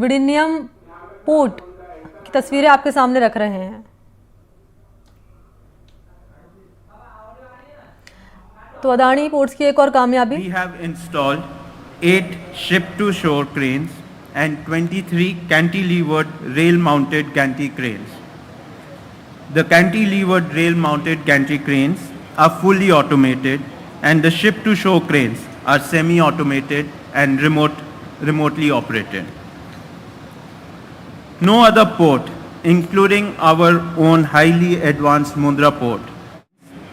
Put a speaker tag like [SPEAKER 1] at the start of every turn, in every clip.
[SPEAKER 1] विड़िनियम port की तस्वीरें आपके सामने रख रहे हैं। तो अदानी पोर्ट्स की एक और कामयाबी।
[SPEAKER 2] We have installed 8 ship-to-shore cranes and 23 cantilevered rail-mounted gantry cranes. The cantilevered rail-mounted gantry cranes are fully automated, and the ship-to-shore cranes are semi-automated and remotely operated. No other port, including our own highly advanced Mundra port,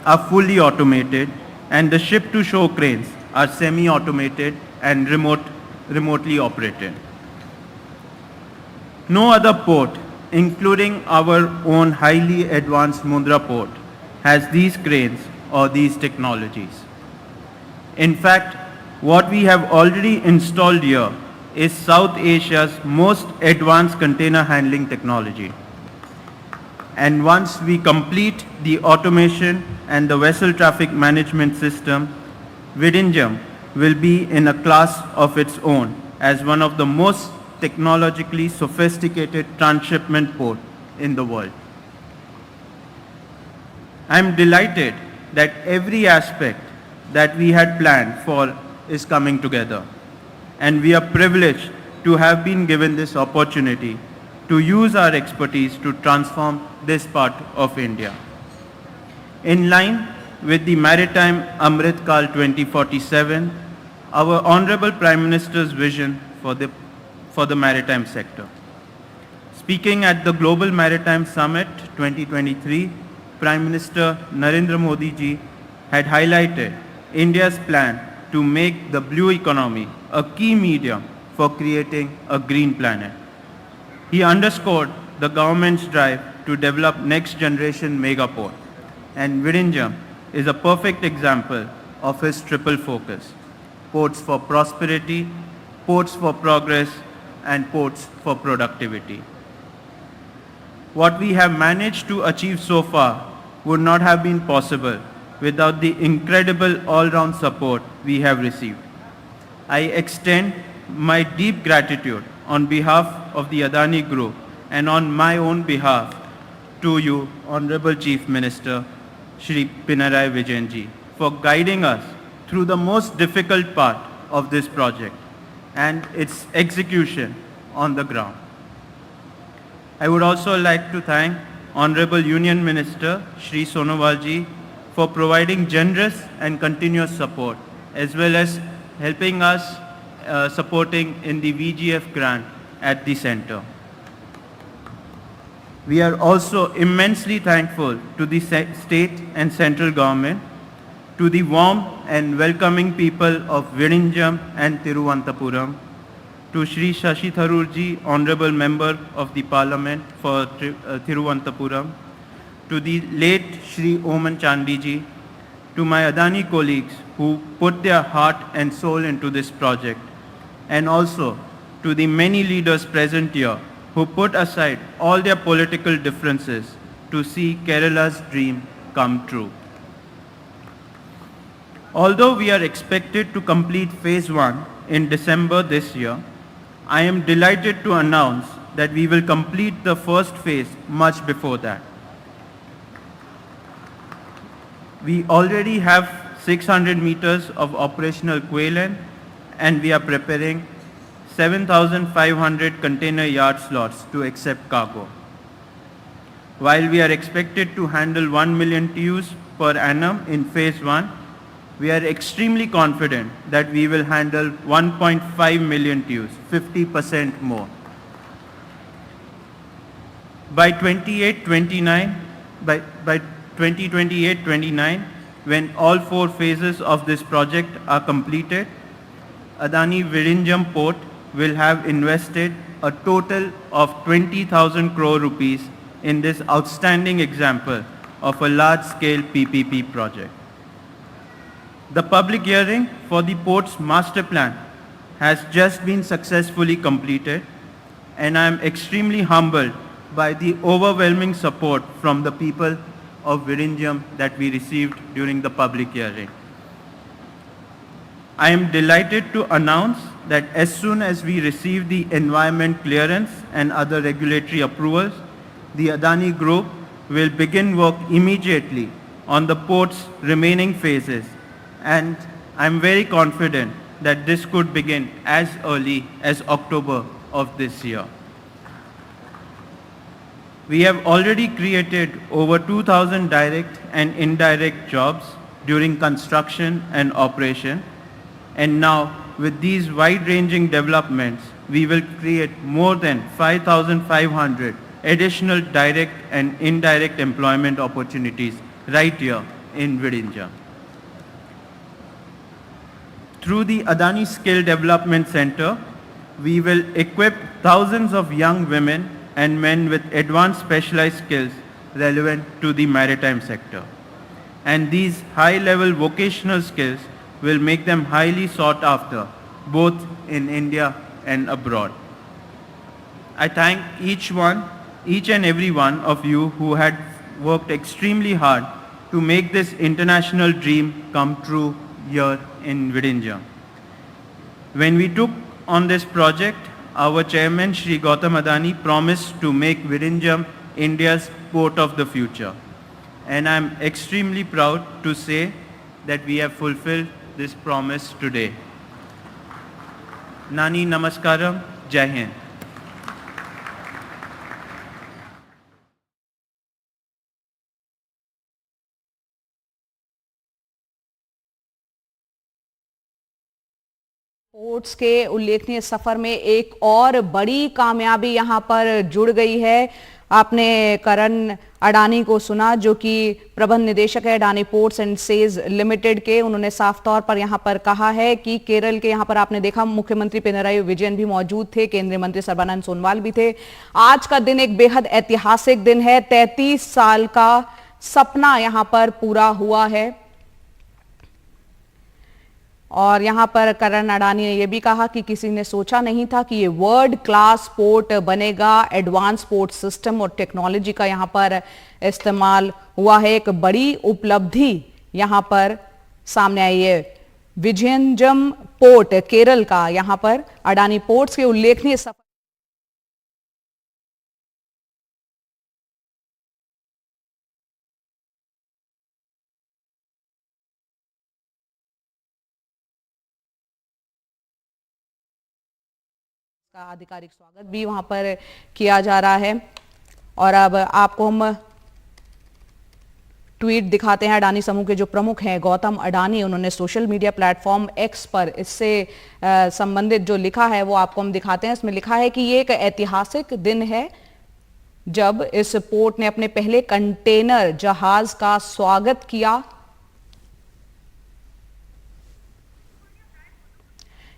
[SPEAKER 2] are fully automated, and the ship-to-shore cranes are semi-automated and remotely operated. No other port, including our own highly advanced Mundra port, has these cranes or these technologies. In fact, what we have already installed here is South Asia's most advanced container handling technology. And once we complete the automation and the vessel traffic management system, Vizhinjam will be in a class of its own as one of the most technologically sophisticated transshipment port in the world. I am delighted that every aspect that we had planned for is coming together, and we are privileged to have been given this opportunity to use our expertise to transform this part of India. In line with the Maritime Amrit Kal 2047, our Honorable Prime Minister's vision for the maritime sector. Speaking at the Global Maritime Summit 2023, Prime Minister Narendra Modi ji had highlighted India's plan to make the blue economy a key medium for creating a green planet. He underscored the government's drive to develop next generation megaport, and Vizhinjam is a perfect example of his triple focus: ports for prosperity, ports for progress, and ports for productivity. What we have managed to achieve so far would not have been possible without the incredible all-round support we have received. I extend my deep gratitude on behalf of the Adani Group and on my own behalf to you, Honorable Chief Minister, Shri Pinarayi Vijayan ji, for guiding us through the most difficult part of this project and its execution on the ground. I would also like to thank Honorable Union Minister Shri Sonowal ji for providing generous and continuous support, as well as helping us supporting in the VGF grant at the center. We are also immensely thankful to the state and central government, to the warm and welcoming people of Vizhinjam and Thiruvananthapuram, to Shri Shashi Tharoor ji, Honorable Member of the Parliament for Thiruvananthapuram, to the late Shri Oman Chandi ji, to my Adani colleagues who put their heart and soul into this project, and also to the many leaders present here who put aside all their political differences to see Kerala's dream come true. Although we are expected to complete phase 1 in December this year, I am delighted to announce that we will complete the first phase much before that. We already have 600 meters of operational quay length, and we are preparing 7,500 container yard slots to accept cargo. While we are expected to handle 1 million TEUs per annum in phase 1, we are extremely confident that we will handle 1.5 million TEUs, 50% more. By 2028-29, when all 4 phases of this project are completed, Adani Vizhinjam Port will have invested a total of 20,000 crore rupees in this outstanding example of a large-scale PPP project. The public hearing for the port's master plan has just been successfully completed, and I am extremely humbled by the overwhelming support from the people of Vizhinjam that we received during the public hearing. I am delighted to announce that as soon as we receive the environment clearance and other regulatory approvals, the Adani Group will begin work immediately on the port's remaining phases, and I am very confident that this could begin as early as October of this year. We have already created over 2,000 direct and indirect jobs during construction and operation, and now with these wide-ranging developments, we will create more than 5,500 additional direct and indirect employment opportunities right here in Vidinja. Through the Adani Skill Development Center, we will equip thousands of young women and men with advanced specialized skills relevant to the maritime sector. And these high-level vocational skills will make them highly sought after, both in India and abroad. I thank each and every one of you who had worked extremely hard to make this international dream come true here in Vidinja. When we took on this project, our chairman Shri Gautam Adani promised to make Vidinja India's port of the future. And I am extremely proud to say that we have fulfilled this promise today. Nani Namaskaram, Jai Hind.
[SPEAKER 3] Ports के उल्लेखनीय सफर में एक और बड़ी कामयाबी यहां पर जुड़ गई है। आपने करण अडानी को सुना, जो कि प्रबंध निदेशक है Adani ports and says limited के। उन्होंने साफ तौर पर यहां पर कहा है कि केरल के यहां पर आपने देखा मुख्यमंत्री पिनराई विजयन भी मौजूद थे, केंद्रीय मंत्री सर्बानंद सोनोवाल भी थे। आज का दिन एक बेहद ऐतिहासिक दिन है। 33 साल का सपना यहां पर पूरा हुआ है। और यहां पर करण अडानी ने यह भी कहा कि किसी ने सोचा नहीं था कि ये वर्ल्ड क्लास पोर्ट बनेगा। एडवांस पोर्ट सिस्टम और टेक्नोलॉजी का यहां पर इस्तेमाल हुआ है। एक बड़ी उपलब्धि यहां पर सामने आई है। विजयनजम पोर्ट केरल का यहां पर अडानी पोर्ट्स के उल्लेखनीय सफर का आधिकारिक स्वागत भी वहां पर किया जा रहा है। और अब आपको हम ट्वीट दिखाते हैं। अडानी समूह के जो प्रमुख हैं गौतम अडानी, उन्होंने सोशल मीडिया प्लेटफॉर्म एक्स पर इससे संबंधित जो लिखा है वो आपको हम दिखाते हैं। इसमें लिखा है कि ये एक ऐतिहासिक दिन है जब इस पोर्ट ने अपने पहले कंटेनर जहाज का स्वागत किया।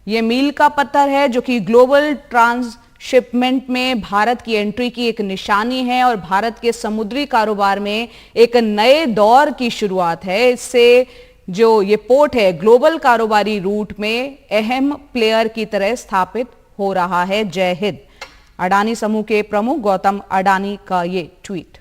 [SPEAKER 3] यह मील का पत्थर है जो कि ग्लोबल ट्रांसशिपमेंट में भारत की एंट्री की एक निशानी है और भारत के समुद्री कारोबार में एक नए दौर की शुरुआत है। इससे जो ये पोर्ट है ग्लोबल कारोबारी रूट में अहम प्लेयर की तरह स्थापित हो रहा है। जय हिंद। अडानी समूह के प्रमुख गौतम अडानी का ये ट्वीट।